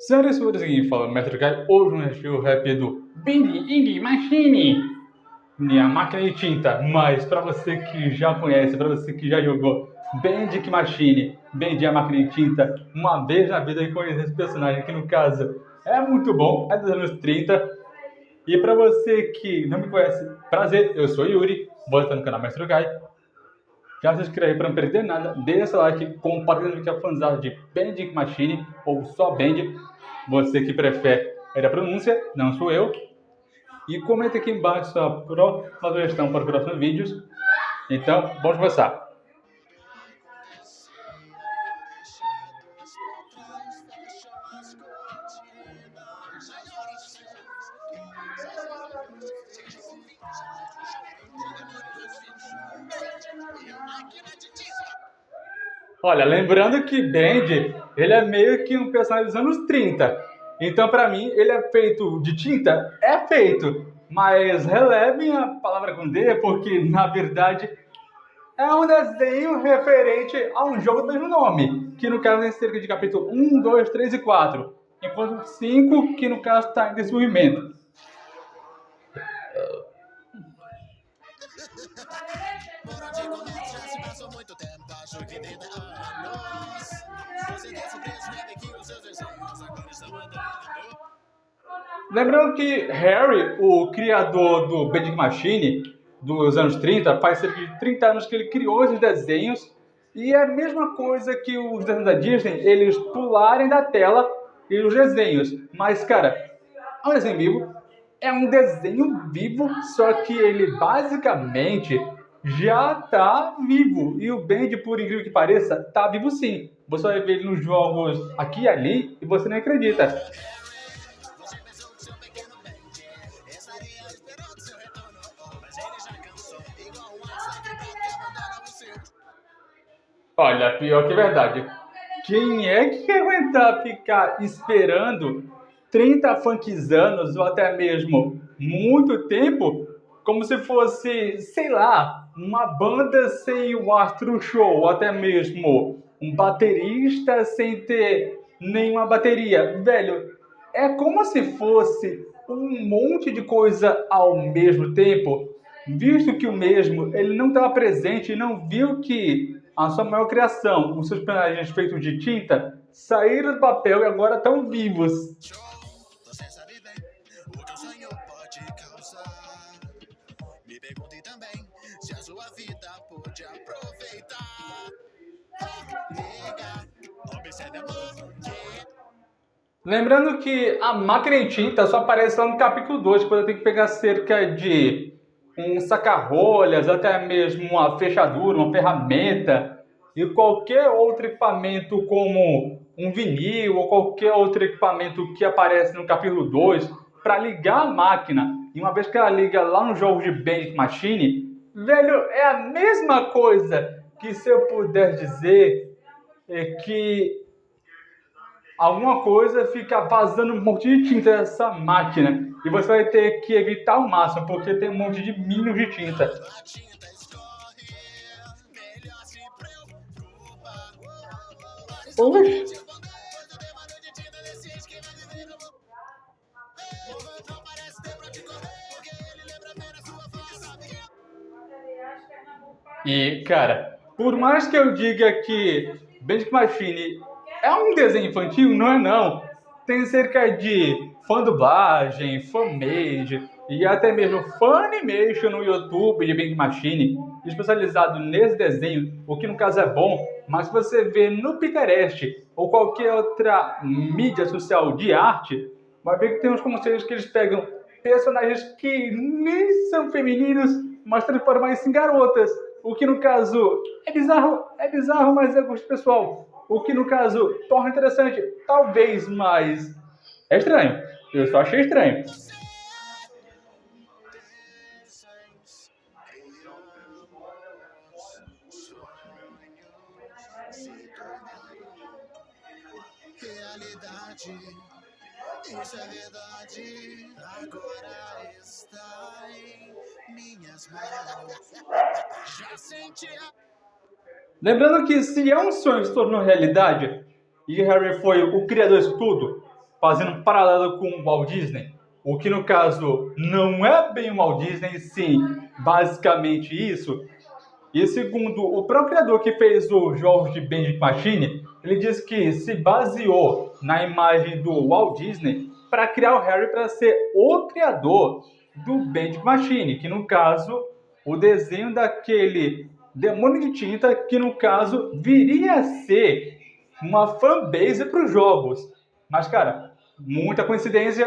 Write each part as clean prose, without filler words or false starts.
Senhoras e senhores, aqui fala o Mestre Kai. Hoje nós assistimos o rap do Bending Machine, minha máquina de tinta. Mas para você que já conhece, para você que já jogou Bending Machine, Bending a máquina de tinta, uma vez na vida e conhecer esse personagem, que no caso é muito bom, é dos anos 30. E para você que não me conhece, prazer, eu sou Yuri, você está no canal Mestre Kai. Já se inscreve para não perder nada, deixa like, compartilha que é fãzado de Bending Machine ou só Bend, você que prefere a pronúncia, não sou eu. E comenta aqui embaixo sua próxima sugestão para os próximos vídeos. Então, vamos começar. Olha, lembrando que Bend, ele é meio que um personagem dos anos 30. Então, para mim, ele é feito de tinta? É feito. Mas relevem a palavra com D, porque, na verdade, é um desenho referente a um jogo do mesmo nome, que no caso tem cerca de capítulo 1, 2, 3 e 4, enquanto 5, que no caso está em desenvolvimento. Lembrando que Harry, o criador do Bending Machine dos anos 30, faz cerca de 30 anos que ele criou esses desenhos, e é a mesma coisa que os desenhos da Disney, eles pularem da tela e os desenhos. Mas, cara, é um desenho vivo, é um desenho vivo, só que ele basicamente já tá vivo. E o Bend, por incrível que pareça, tá vivo sim. Você vai ver ele nos jogos aqui e ali e você não acredita. Olha, pior que verdade. Quem é que quer aguentar ficar esperando 30 funks anos ou até mesmo muito tempo, como se fosse, sei lá, uma banda sem o astro show, ou até mesmo um baterista sem ter nenhuma bateria? Velho, é como se fosse um monte de coisa ao mesmo tempo, visto que o mesmo ele não estava presente e não viu que a sua maior criação, os seus personagens feitos de tinta, saíram do papel e agora estão vivos. Me perguntem também se a sua vida pode aproveitar. Lembrando que a máquina de tinta só aparece lá no capítulo 2, quando eu tenho que pegar cerca de um saca-rolhas, até mesmo uma fechadura, uma ferramenta e qualquer outro equipamento como um vinil ou qualquer outro equipamento que aparece no capítulo 2 para ligar a máquina. E uma vez que ela liga lá no jogo de Bending Machine, velho, é a mesma coisa que se eu puder dizer que alguma coisa fica vazando um monte de tinta dessa máquina e você vai ter que evitar ao máximo, porque tem um monte de minions de tinta. Oi? E, cara, por mais que eu diga que Bending Machine é um desenho infantil, não é não. Tem cerca de fã-dublagem, fan-made e até mesmo fan-animation no YouTube de Bending Machine, especializado nesse desenho, o que no caso é bom, mas se você vê no Pinterest ou qualquer outra mídia social de arte, vai ver que tem uns conselhos que eles pegam personagens que nem são femininos, mas transformam isso em garotas. O que no caso é bizarro, mas é gosto pessoal. O que no caso torna interessante, talvez, mas é estranho. Eu só achei estranho. Realidade, isso é verdade. Agora está em minhas mãos. Já senti a... Lembrando que se é um sonho que se tornou realidade, e Harry foi o criador disso tudo, fazendo um paralelo com o Walt Disney. O que, no caso, não é bem o Walt Disney, sim, basicamente isso. E segundo o próprio criador que fez os jogos de Bandicoot Machine, ele disse que se baseou na imagem do Walt Disney para criar o Harry para ser o criador do Bandicoot Machine, que no caso, o desenho daquele demônio de tinta, que no caso viria a ser uma fanbase para os jogos. Mas, cara, muita coincidência,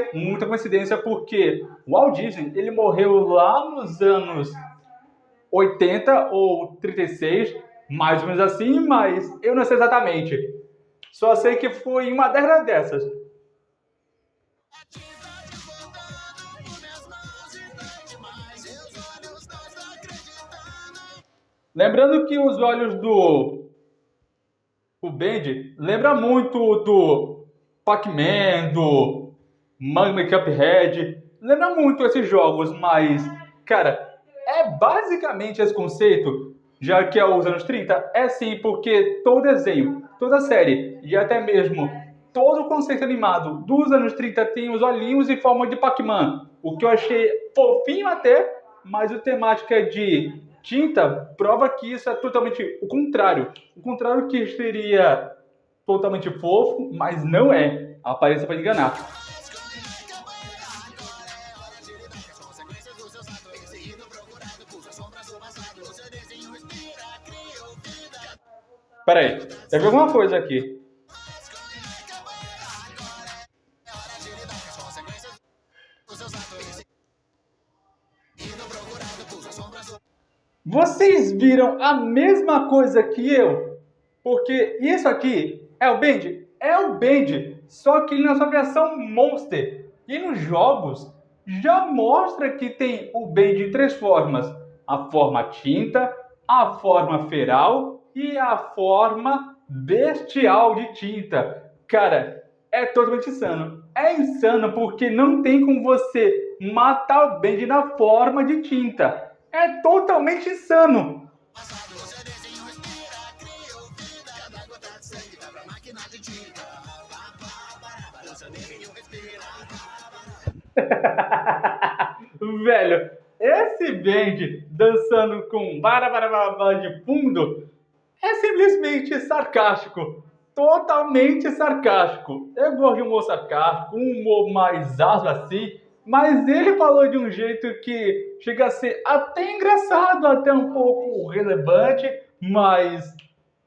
porque o Walt Disney ele morreu lá nos anos 80 ou 36, mais ou menos assim, mas eu não sei exatamente. Só sei que foi uma década dessas. Lembrando que os olhos do o Bendy lembra muito do Pac-Man, do Magma Cuphead, lembra muito esses jogos, mas, cara, é basicamente esse conceito, já que é os anos 30, é sim, porque todo desenho, toda série e até mesmo todo o conceito animado dos anos 30 tem os olhinhos em forma de Pac-Man, o que eu achei fofinho até, mas a temática de tinta prova que isso é totalmente o contrário. O contrário que seria totalmente fofo, mas não é. A aparência para enganar. Peraí, eu vi alguma coisa aqui. Vocês viram a mesma coisa que eu? Porque isso aqui é o Bend? É o Bend, só que na sua versão Monster. E nos jogos já mostra que tem o Bend em três formas. A forma tinta, a forma feral e a forma bestial de tinta. Cara, é totalmente insano. É insano porque não tem como você matar o Bend na forma de tinta. É totalmente insano. Velho, esse Bendy dançando com barabara de fundo é simplesmente sarcástico. Totalmente sarcástico. Eu gosto de humor sarcástico, um humor mais ácido assim, mas ele falou de um jeito que chega a ser até engraçado, até um pouco relevante, mas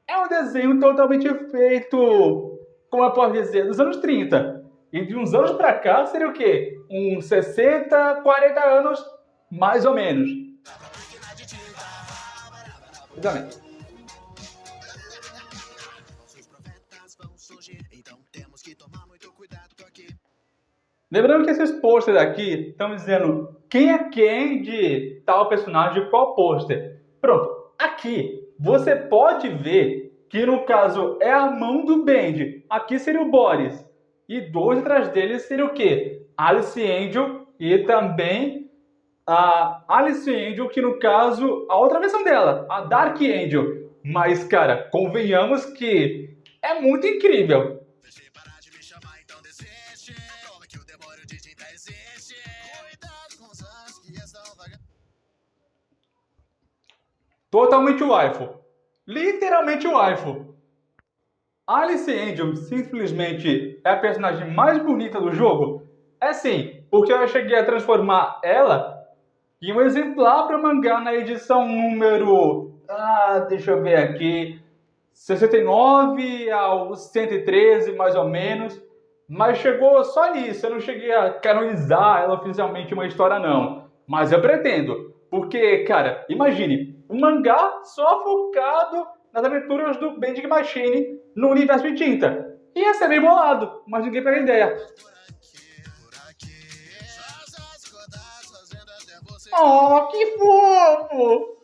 é um desenho totalmente feito, como eu posso dizer, dos anos 30. E de uns anos pra cá seria o quê? Uns 60, 40 anos, mais ou menos. Exatamente. Lembrando que esses posters aqui estão dizendo quem é quem de tal personagem de qual pôster. Pronto, aqui você pode ver que no caso é a mão do Bendy. Aqui seria o Boris. E dois atrás dele seria o quê? Alice Angel e também a Alice Angel, que no caso, a outra versão dela, a Dark Angel. Mas, cara, convenhamos que é muito incrível. Totalmente waifu. Literalmente waifu. Alice Angel simplesmente é a personagem mais bonita do jogo? É sim, porque eu cheguei a transformar ela em um exemplar para mangá na edição número... deixa eu ver aqui... 69 ao 113, mais ou menos. Mas chegou só nisso, eu não cheguei a canonizar ela oficialmente uma história, não. Mas eu pretendo, porque, cara, imagine, um mangá só focado nas aventuras do Bandicoot Machine no universo de tinta. Ia ser bem bolado, mas ninguém pega a ideia. Oh, que fofo!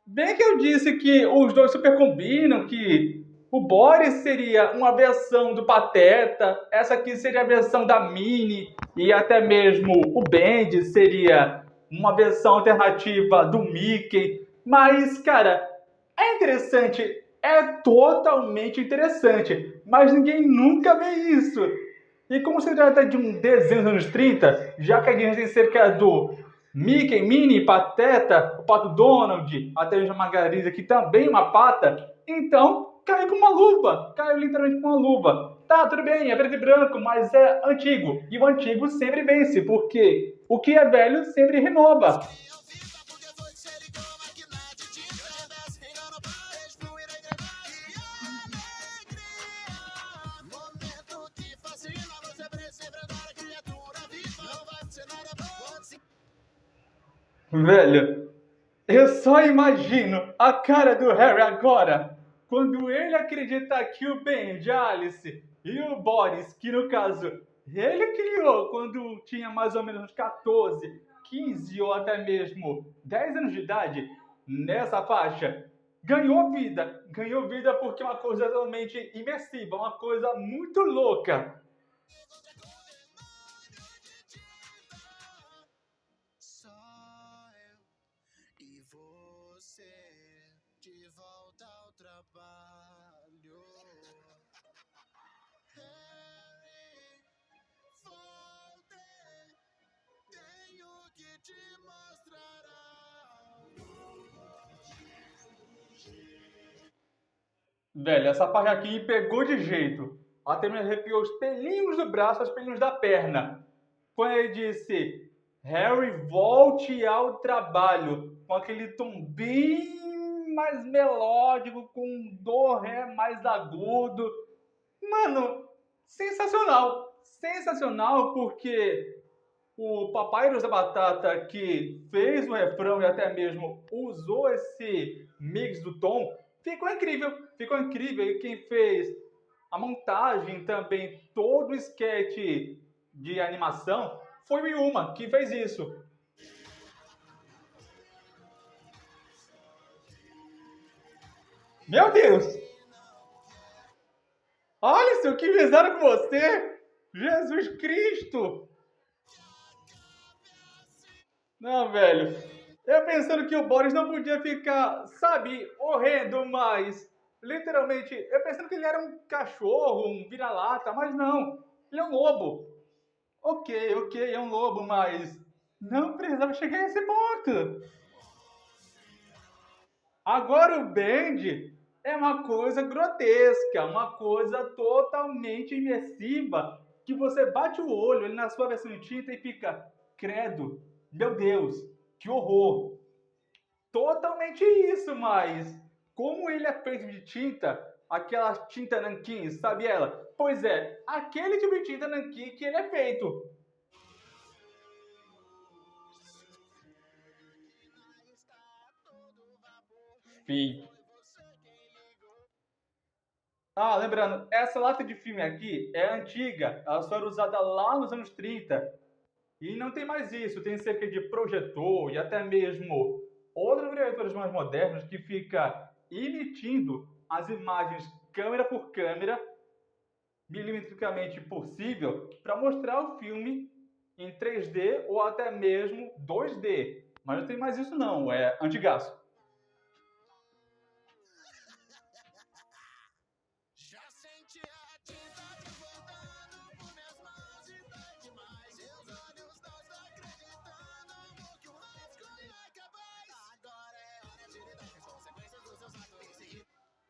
Bem que eu disse que os dois super combinam, que o Boris seria uma versão do Pateta, essa aqui seria a versão da Minnie, e até mesmo o Bendy seria uma versão alternativa do Mickey. Mas, cara, é interessante, é totalmente interessante, mas ninguém nunca vê isso. E como se trata de um desenho dos anos 30, já que a gente tem cerca do Mickey, Minnie, Pateta, o Pato Donald, até mesmo a Margarida, que também é uma pata, então caiu com uma luva, caiu literalmente com uma luva. Tá, tudo bem, é preto e branco, mas é antigo. E o antigo sempre vence, porque o que é velho sempre renova. Velho, eu só imagino a cara do Harry agora, quando ele acredita que o Benji, a Alice e o Boris, que no caso ele criou quando tinha mais ou menos 14, 15 ou até mesmo 10 anos de idade, nessa faixa, ganhou vida porque é uma coisa totalmente imersiva, uma coisa muito louca. De volta ao trabalho. Harry, voltei. Tenho que te mostrar algo. Velho, essa parte aqui me pegou de jeito. Até me arrepiou os pelinhos do braço, os pelinhos da perna. Quando ele disse, Harry, volte ao trabalho. Com aquele tom bem mais melódico, com um do, ré mais agudo. Mano, sensacional. Sensacional porque o Papai da Batata que fez o refrão e até mesmo usou esse mix do tom, ficou incrível, ficou incrível. E quem fez a montagem também, todo o sketch de animação, foi o Yuma que fez isso. Meu Deus! Alisson, o que fizeram com você? Jesus Cristo! Não, velho. Eu pensando que o Boris não podia ficar, sabe, horrendo, mas literalmente, eu pensando que ele era um cachorro, um vira-lata, mas não. Ele é um lobo. Ok, é um lobo, mas não precisava chegar a esse ponto. Agora o Bend é uma coisa grotesca, uma coisa totalmente imersiva, que você bate o olho ali na sua versão em tinta e fica, credo, meu Deus, que horror. Totalmente isso, mas como ele é feito de tinta, aquela tinta nanquim, sabe ela? Pois é, aquele tipo de tinta nanquim que ele é feito. Fim. Ah, lembrando, essa lata de filme aqui é antiga, ela só era usada lá nos anos 30 e não tem mais isso, tem cerca de projetor e até mesmo outros projetores mais modernos que fica emitindo as imagens câmera por câmera, milimetricamente possível, para mostrar o filme em 3D ou até mesmo 2D. Mas não tem mais isso não, é antigaço. Já senti a tinta desbordando por minhas mãos e dói demais. Seus olhos não estão acreditando no que o rascunho é capaz. Agora é hora de lidar com as consequências dos seus atos.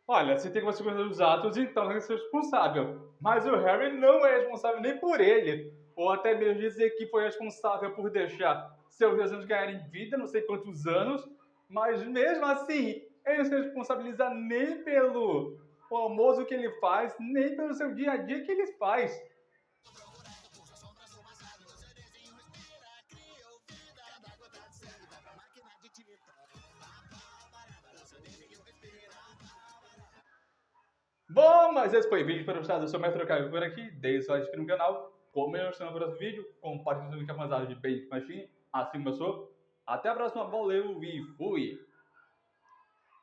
Olha, se tem consequências dos atos, então tem que ser responsável. Mas o Harry não é responsável nem por ele. Ou até mesmo dizer que foi responsável por deixar seus desenhos ganharem vida, não sei quantos anos. Mas mesmo assim, ele não se responsabiliza nem pelo almoço que ele faz, nem pelo seu dia a dia que ele faz. Bom, mas esse foi o vídeo para o eu sou o Mestre Caio por aqui, deixe seu like no canal, comente no próximo vídeo, compartilhe o link avançado de Basic Machine, assim como eu sou. Até a próxima, valeu e fui!